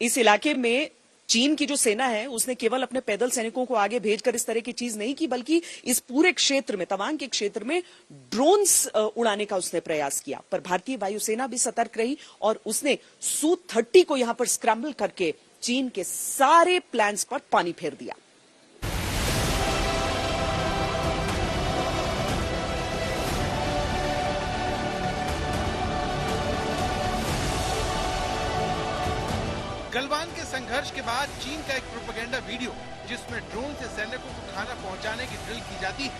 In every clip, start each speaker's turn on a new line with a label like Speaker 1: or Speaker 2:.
Speaker 1: इस इलाके में चीन की जो सेना है उसने केवल अपने पैदल सैनिकों को आगे भेजकर इस तरह की चीज नहीं की, बल्कि इस पूरे क्षेत्र में, तवांग के क्षेत्र में ड्रोन्स उड़ाने का उसने प्रयास किया। पर भारतीय वायुसेना भी सतर्क रही और उसने Su-30 को यहां पर स्क्रैम्बल करके चीन के सारे प्लान्स पर पानी फेर दिया।
Speaker 2: गलवान के संघर्ष के बाद चीन का एक प्रोपेगेंडा वीडियो जिसमें ड्रोन से सैनिकों को खाना पहुंचाने की ड्रिल की जाती है।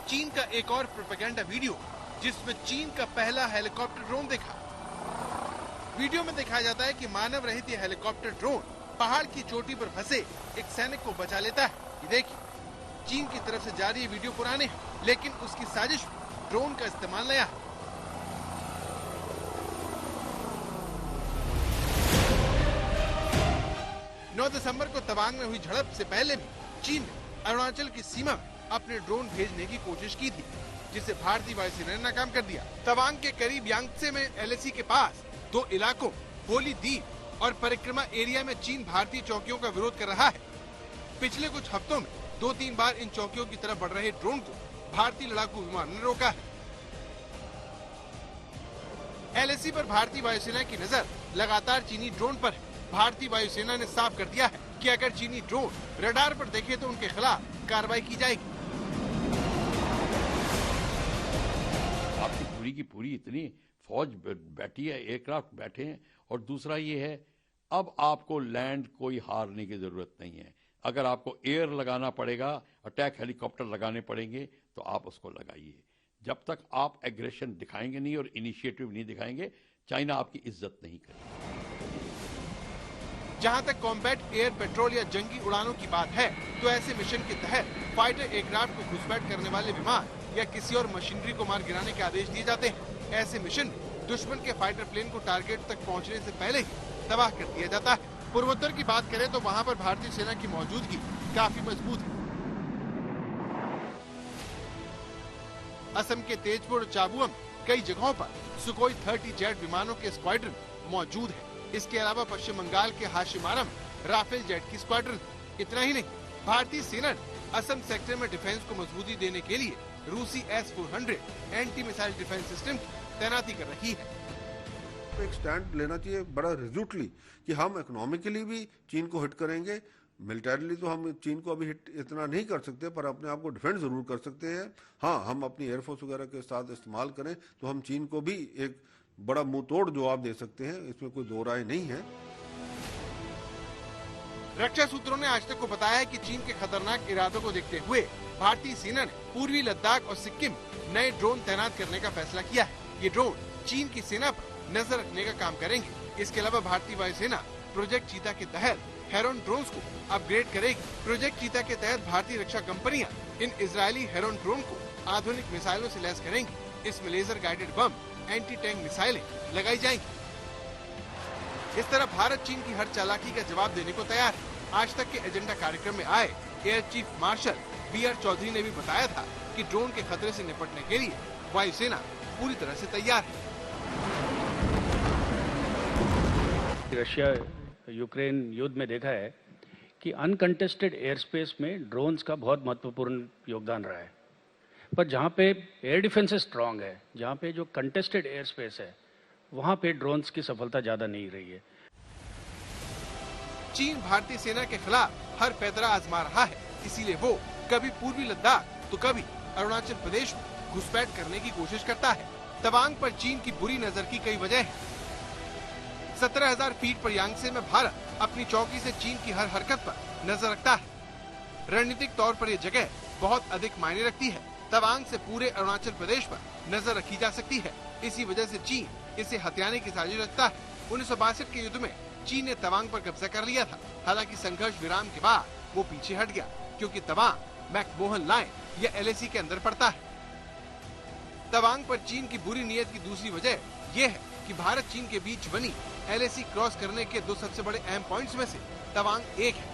Speaker 2: चीन का एक और प्रोपेगेंडा वीडियो जिसमें चीन का पहला हेलीकॉप्टर ड्रोन देखा। वीडियो में दिखाया जाता है कि मानव रहित यह हेलीकॉप्टर ड्रोन पहाड़ की चोटी पर फंसे एक सैनिक को बचा लेता है। ये देखिए, चीन की तरफ से जारी ये वीडियो पुराने हैं, लेकिन उसकी साजिश में ड्रोन का इस्तेमाल नया है। 9 दिसंबर को तवांग में हुई झड़प से पहले भी चीन ने अरुणाचल की सीमा में अपने ड्रोन भेजने की कोशिश की थी, जिसे भारतीय वायुसेना ने नाकाम कर दिया। तवांग के करीब यांगत्से में LAC के पास 2 इलाकों होली द्वीप और परिक्रमा एरिया में चीन भारतीय चौकियों का विरोध कर रहा है। पिछले कुछ हफ्तों में 2-3 बार इन चौकियों की तरफ बढ़ रहे ड्रोन को भारतीय लड़ाकू विमान ने रोका है। LAC पर भारतीय वायुसेना की नजर लगातार चीनी ड्रोन पर है। भारतीय वायुसेना ने साफ कर दिया है कि अगर चीनी ड्रोन रडार पर देखे तो उनके खिलाफ कार्रवाई की जाएगी।
Speaker 3: आपकी पूरी की पूरी इतनी फौज बैठी है, एयरक्राफ्ट बैठे हैं, और दूसरा ये है अब आपको लैंड कोई हारने की जरूरत नहीं है। अगर आपको एयर लगाना पड़ेगा, अटैक हेलीकॉप्टर लगाने पड़ेंगे, तो आप उसको लगाइए। जब तक आप एग्रेशन दिखाएंगे नहीं और इनिशिएटिव नहीं दिखाएंगे, चाइना आपकी इज्जत नहीं करेगी।
Speaker 2: जहां तक कॉम्बैट एयर पेट्रोल या जंगी उड़ानों की बात है, तो ऐसे मिशन के तहत फाइटर एयरक्राफ्ट को घुसपैठ करने वाले विमान या किसी और मशीनरी को मार गिराने के आदेश दिए जाते हैं। ऐसे मिशन में दुश्मन के फाइटर प्लेन को टारगेट तक पहुंचने से पहले ही तबाह कर दिया जाता है। पूर्वोत्तर की बात करें तो वहां पर भारतीय सेना की मौजूदगी काफी मजबूत है। असम के तेजपुर और चाबुआ में कई जगहों पर सुखोई 30 जेट विमानों के स्क्वाड्रन मौजूद है। इसके अलावा पश्चिम बंगाल के हाशिमारा में राफेल जेट की स्क्वाड्रन। इतना ही नहीं, भारतीय सेना ने असम सेक्टर में डिफेंस को मजबूती देने के लिए रूसी S-400 anti missile defence system की तैनाती कर रही है।
Speaker 4: एक स्टैंड लेना चाहिए बड़ा रिजोल्यूटली कि हम इकोनॉमिकली भी चीन को हिट करेंगे। मिलिटरीली तो हम चीन को अभी हिट इतना नहीं कर सकते, पर अपने आप को डिफेंड जरूर कर सकते हैं। हाँ, हम अपनी एयरफोर्स वगैरह के साथ इस्तेमाल करें तो हम चीन को भी एक बड़ा मुंह तोड़ जवाब दे सकते हैं, इसमें कोई दो राय नहीं है।
Speaker 2: रक्षा सूत्रों ने आज तक को बताया है कि चीन के खतरनाक इरादों को देखते हुए भारतीय सेना ने पूर्वी लद्दाख और सिक्किम नए ड्रोन तैनात करने का फैसला किया है। ये ड्रोन चीन की सेना पर नजर रखने का काम करेंगे। इसके अलावा भारतीय वायुसेना प्रोजेक्ट चीता के तहत हेरोन ड्रोन्स को अपग्रेड करेगी। प्रोजेक्ट चीता के तहत भारतीय रक्षा कंपनियां इन इजरायली हेरोन ड्रोन को आधुनिक मिसाइलों से लैस करेंगी। इसमें laser guided bomb, anti tank मिसाइलें लगाई जाएंगी। इस तरह भारत चीन की हर चालाकी का जवाब देने को तैयार है। आज तक के एजेंडा कार्यक्रम में आए air chief marshal BR Chaudhary ने भी बताया था कि ड्रोन के खतरे से निपटने के लिए वायुसेना पूरी तरह से तैयार है।
Speaker 5: रशिया यूक्रेन युद्ध में देखा है कि अनकंटेस्टेड एयर स्पेस में ड्रोन्स का बहुत महत्वपूर्ण योगदान रहा है, पर जहाँ पे एयर डिफेंस स्ट्रांग है, जहाँ पे जो कंटेस्टेड एयर स्पेस है, वहाँ पे ड्रोन्स की सफलता ज्यादा नहीं रही है।
Speaker 2: चीन भारतीय सेना के खिलाफ हर पैतरा आजमा रहा है, इसीलिए वो कभी पूर्वी लद्दाख तो कभी अरुणाचल प्रदेश में घुसपैठ करने की कोशिश करता है। तवांग पर चीन की बुरी नजर की कई वजह है। 17,000 फीट पर यांगसे में भारत अपनी चौकी से चीन की हर हरकत पर नजर रखता है। रणनीतिक तौर पर यह जगह बहुत अधिक मायने रखती है। तवांग से पूरे अरुणाचल प्रदेश पर नजर रखी जा सकती है। इसी वजह से चीन इसे हथियाने की साजिश रखता है। 1962 के युद्ध में चीन ने तवांग पर कब्जा कर लिया था। हालांकि संघर्ष विराम के बाद वो पीछे हट गया, क्योंकि तवांग मैकमोहन लाइन या LAC के अंदर पड़ता है। तवांग पर चीन की बुरी नीयत की दूसरी वजह यह है कि भारत चीन के बीच बनी LAC क्रॉस करने के 2 सबसे बड़े अहम पॉइंट्स में से तवांग एक है।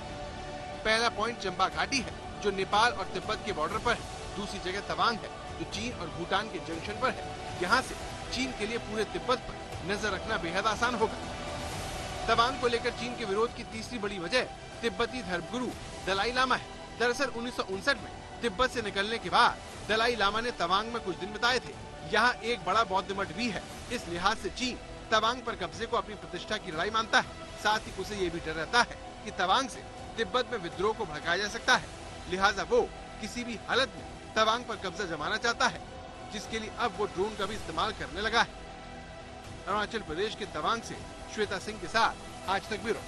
Speaker 2: पहला पॉइंट चंबा घाटी है, जो नेपाल और तिब्बत के बॉर्डर पर है। दूसरी जगह तवांग है, जो चीन और भूटान के जंक्शन पर है। यहाँ से चीन के लिए पूरे तिब्बत पर नजर रखना बेहद आसान होगा। तवांग को लेकर चीन के विरोध की तीसरी बड़ी वजह तिब्बती धर्मगुरु दलाई लामा है। दरअसल 1959 में तिब्बत से निकलने के बाद दलाई लामा ने तवांग में कुछ दिन बिताए थे। यहाँ एक बड़ा बौद्ध मठ भी है। इस लिहाज से चीन तवांग पर कब्जे को अपनी प्रतिष्ठा की लड़ाई मानता है। साथ ही उसे ये भी डर रहता है कि तवांग से तिब्बत में विद्रोह को भड़काया जा सकता है। लिहाजा वो किसी भी हालत में तवांग पर कब्जा जमाना चाहता है, जिसके लिए अब वो ड्रोन का भी इस्तेमाल करने लगा है। अरुणाचल प्रदेश के तवांग से श्वेता सिंह के साथ आज तक ब्यूरो।